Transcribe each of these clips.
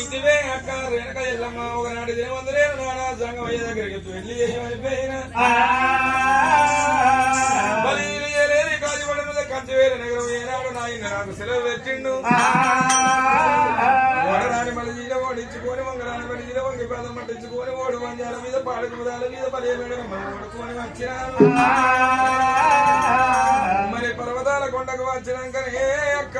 ఇంటివే అక్క రేణుక ఎల్లమ్మ ఒకనాటి దేవందరే నానా సంగమయ్య దగ్గరికి పెళ్లి చేయమనిపోయిన కాజీపడి మీద కంచివేల నగరం ఏనాడు నాయన నాకు సెలవు పెట్టిండు వడరాని మళ్ళీ జీల ఓడించుకొని వంగరాని మళ్ళీ జీల వంగి పదం పట్టించుకొని ఓడు వంజాల మీద పాడుకు పదాల మీద పదే మేడం ఓడుకొని వచ్చినాను మరి పర్వతాల కొండకు వచ్చినాకనే అక్క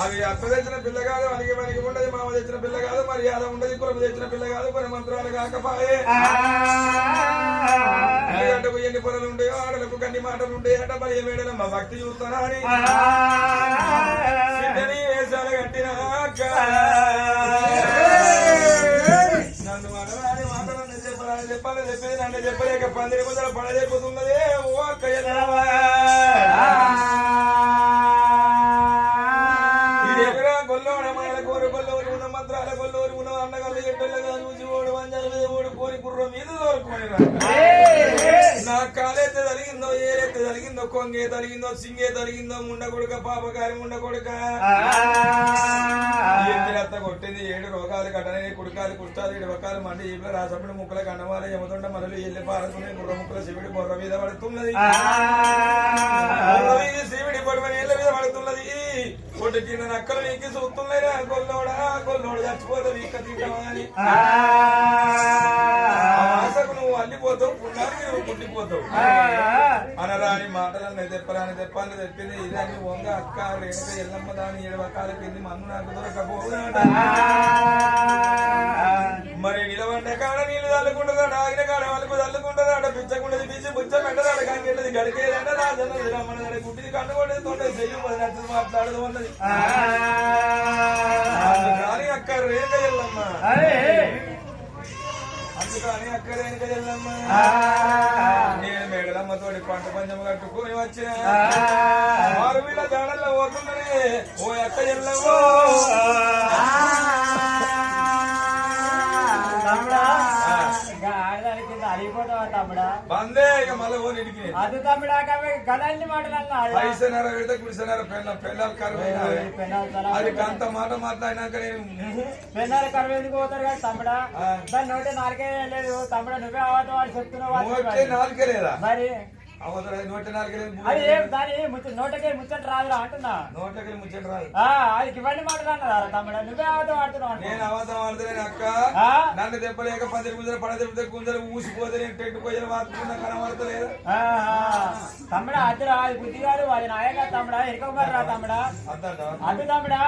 అవి అత్త తెచ్చిన పిల్ల కాదు మనకి ఉండదు మామ తెచ్చిన పిల్ల కాదు మర్యాద ఉండదు కులం తెచ్చిన పిల్ల కాదు కొన్ని మంత్రాలు కాకపాయే గంటకు ఎన్ని పొరలు ఉంటాయో ఆడలకు కన్ని మాటలు ఉంటాయట మరి మేడల మా భక్తి చూస్తానా అని వేసాలు కట్టిన నన్ను అనరాని మాటలు చెప్పేది నన్ను చెప్పలేక పందిరి ముద్దలు పడలేకపోతున్నదే ఓ అక్కయ్య గొల్లోడ మాయల కోరు గొల్లోరు ఉన్న మంత్రాల గొల్లోరు ఉన్న అన్నగల్లు ఎట్టెల్లగా చూసి ఓడు వంజల మీద ఓడు కోరి కుర్ర మీద దోరుకొని నా కాలెత్త తలిగిందో ఏలెత్త తలిగిందో కొంగే తలిగిందో సింగే తలిగిందో ముండ కొడుక పాపగారి ముండ కొడుక ఎత్తిరత్త కొట్టింది 7 రోగాలు కట్టని కుడుకాలు కుష్టాలు 7 వకాలు మండి ఈపుల రాసప్పుడు ముక్కల కన్నవాల యమతొండ మనలు ఎల్లి పారుతున్నాయి గుర్ర ముక్కల శివుడి బొర్ర మీద పడుతున్నది శివుడి బొర్ర నీళ్ళ మీద పడుతున్నది కొట్టు చిన్న నక్కలు నీకు చూస్తున్నాయి గొల్లోడా గొల్లోడు చచ్చిపోతావు ఇక్క తింటావా అని ఆశకు నువ్వు అల్లిపోతావు పుణ్యానికి నువ్వు పుట్టిపోతావు అనరాని మాటలను తెప్పరాని తెప్పాలని తెప్పింది ఇదాన్ని వంగ అక్క రేణుక ఎల్లమ్మ దాని 7 వకాల కింది మన్ను నాకు దొరకపోవునాట మరి నిలవండ కాడ నీళ్లు చల్లుకుంటుందాడు ఆగిన కాడ వాళ్ళకు చల్లుకుంటుందాడ పిచ్చకుండది పిచ్చి పుచ్చ పెట్టదాడు కాకెళ్ళది గడికేదంట రాజన్నది రమ్మన్నది గుడ్డిది కన్నుకొండది తోటది చెయ్యి 10 నచ్చదు మాట్లాడదు అన్నది అందుకని అక్క రేణుక ఎల్లమ్మ అందుకని అక్క రేణుక ఎల్లమ్మ నేను మేడలమ్మతోటి పంట పంచం కట్టుకొని వచ్చిన వారు వీళ్ళ దాడల్లో పోతున్నది ఓ అక్క ఎల్లమ్మో అడిగిపోతావా తమ్ముడా బందే ఇక మళ్ళీ ఓ ఇంటికి అది తమ్ముడా గదాన్ని మాటలు పైసన్నర పెడితే కుడిసన్నర పెళ్ళాలు కరువు అది అంత మాట మాట్లాడినాక నేను పెళ్ళాలు కరువు ఎందుకు పోతారు కదా తమ్ముడా దాని నోటే 4 లేదు తమ్ముడా నువ్వే అవతం వాడు చెప్తున్నావు 4 లేదా మరి నోటకే ముచ్చట రాదురా అంటున్నా నోటకి ముచ్చట రాదు అది ఇవన్నీ మాటలు అన్నారా తమ్ముడా నువ్వే అవతం ఆడుతున్నావు నేను అవతం ఆడుతున్నాను అక్క నన్ను దెబ్బలేక 10 గుంజలు పడదెబ్బ గుంజలు ఊసిపోతే నేను టెట్టు పోయి వాడుతున్నా కనబడతలేదు తమ్ముడా అద్దురా అది బుద్ధి కాదు అది నాయగా తమ్ముడా ఎరకమరా రా తమ్ముడా అద్దు తమ్ముడా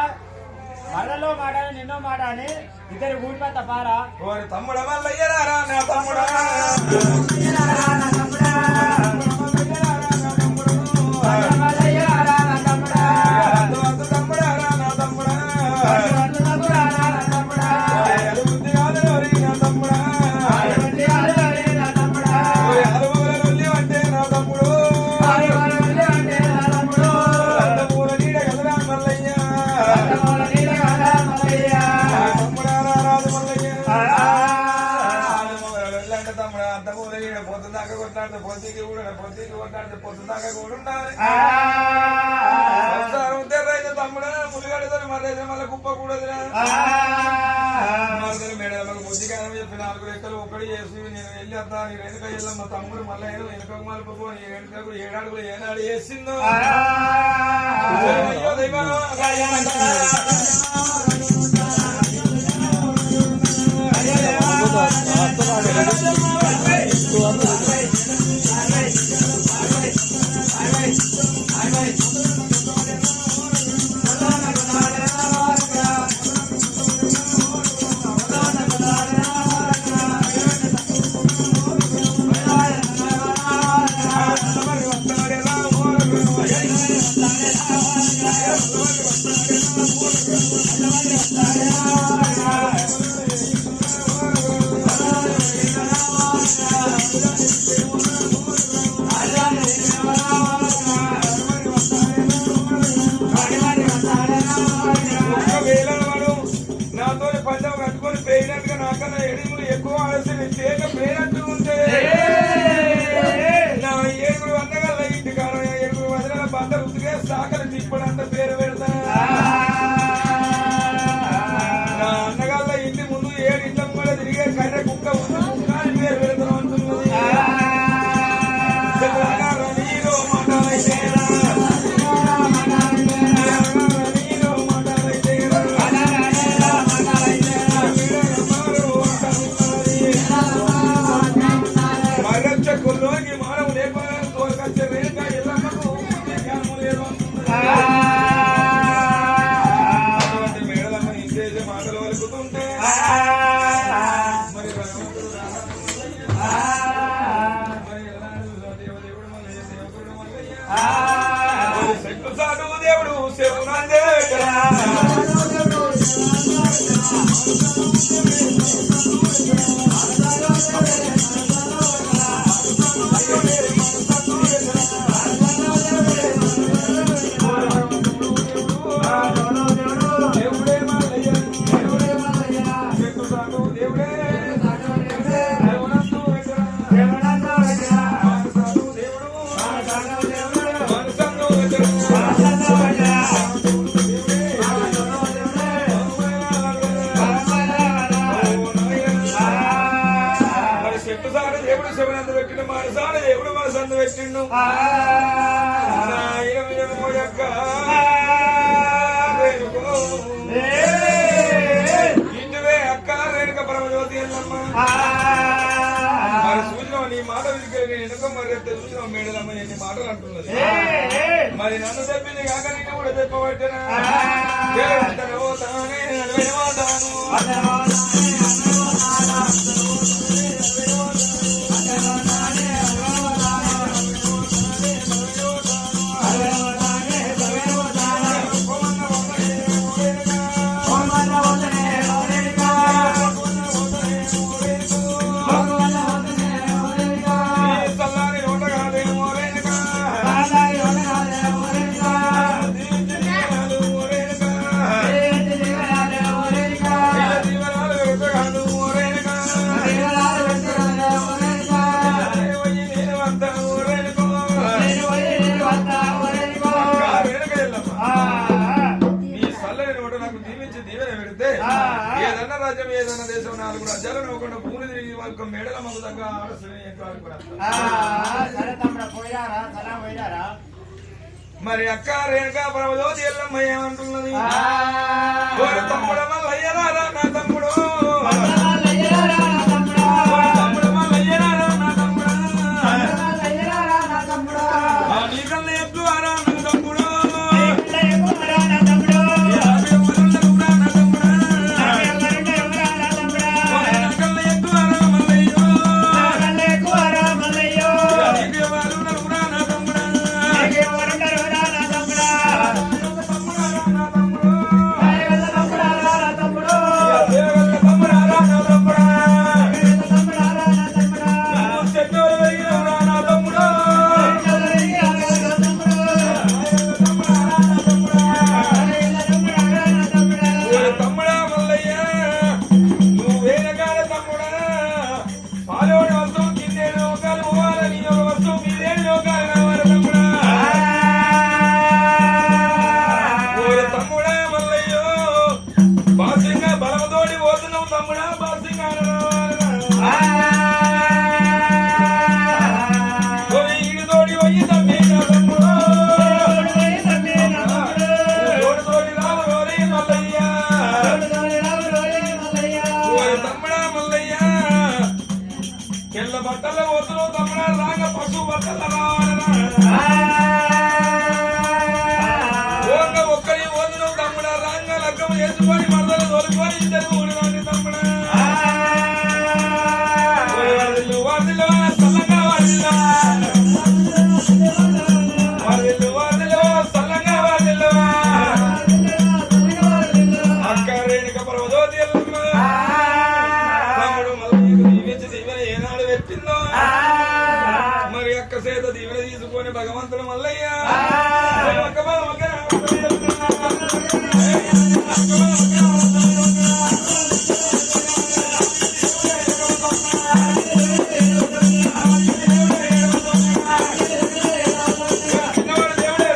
మళ్ళలో మాట నిన్నో మాట అని ఇద్దరు ఊడిపోతా పారా తమ్ముడా మళ్ళీ అయ్యారా నా తమ్ముడా పొద్దుదాకా కూడా ఉండాలి తమ్ముడా ములిగడతారు మళ్ళీ కుప్ప కూడదు మేడం బుద్ధికారం చెప్పి 4 రెక్కలు ఒకటి చేసి నేను వెళ్ళి వద్దా నీ వెనుక వెళ్ళాం మా తమ్ముడు మళ్ళీ వెనుక మలుపుకో నీ వెనుకకు 7 అడుగులు ఏనాడు వేసిందో సాకలు తిప్పడంత పేరు పెడతా నా అన్నగాళ్ళ ఇంటి ముందు 7 ఇంట్లో కూడా తిరిగే కర్రె కుక్క ఉంది కుక్క అని పేరు పెడతాను అంటున్నది కొల్లోకి మానవు లేకుండా తోలుకొచ్చే రేఖ ఎల్లమ్మకు జ్ఞానము లేదు అటువంటి మేడలమ్మ ఇంచేసే మాటలు వలుకుతుంటే మరి భగవంతుడు మరి దేవదేవుడు మల్లయ్య దేవకుడు మల్లయ్య శక్తు సాధు దేవుడు శివనందే దేవుడు శివనంద పెట్టిండు మనసాన దేవుడు మనసంద పెట్టిండు ఇంటివే అక్క రేణుక పరమజ్యోతి అల్లమ్మ మరి సూచన నీ మాట విడికెళ్ళి నేను ఎందుకో మరి సూచన మేడలమ్మ ఎన్ని మాటలు అంటున్నది మరి నన్ను చెప్పింది కాక నేను కూడా చెప్పబట్టినా తానే అడవేమాతాను ఏదన్నా రాజ్యం ఏదన్నా దేశం 4 రాజ్యాలు నవ్వకుండా భూమి తిరిగి వాళ్ళ మేడల మాకు దగ్గర మరి అక్క రేణుక పరమజ్యోతి ఎల్లమ్మ ఏమంటున్నది తమ్ముడు మల్లయ్యరా నా తమ్ముడు తమ్ముడు మల్లయ్యరా నా తమ్ముడు నీకన్నా ఎక్కువ నా తమ్ముడు బట్టల వద్దు తమ్ముడా రాగ పశు బట్టల ఒక్కడి వద్దు తమ్ముడా రాంగ లగ్గం వేసుకొని మరదలు తోలుకొని ఇద్దరు ఊరివాడి తమ్ముడా వాటిలో సల్లగా వాటిలో సల్లగా వాటిలో అక్క రేణుక పరమజ్యోతి మరి అక్క చేత దీవెన తీసుకొని భగవంతుడు మల్లయ్య దేవుడే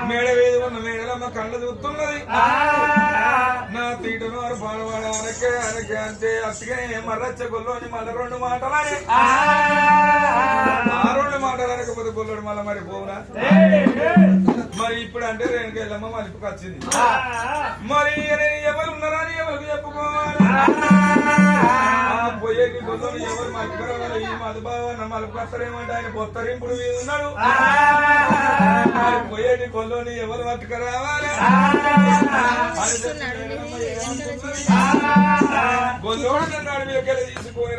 మేడ వేది ఉన్న మేడలమ్మ కళ్ళు చూస్తున్నది నా తీటను వారు పాడవాడు అనకే అనకే అంతే అట్టుగా మర్రచ్చ గొల్లోని మళ్ళీ 2 మాటలని ఆ 2 మాటలు అనకపోతే గొల్లోడు మళ్ళీ మరి పోవునా మరి ఇప్పుడు అంటే రేణుకెళ్ళమ్మ మలుపుకి వచ్చింది మరి ఎవరు ఉన్నారా అని ఎవరికి చెప్పుకోవాలి పోయేటి గొల్లోని ఎవరు మలుపుకోవాలి ఈ మధుబావ మలుపు వస్తారేమంటే ఆయన పొత్తరింపుడు మీద ఉన్నాడు పోయేటి గొల్లోని ఎవరు పట్టుకు రావాలి గొల్లోడు నన్ను అడిగి తీసుకొని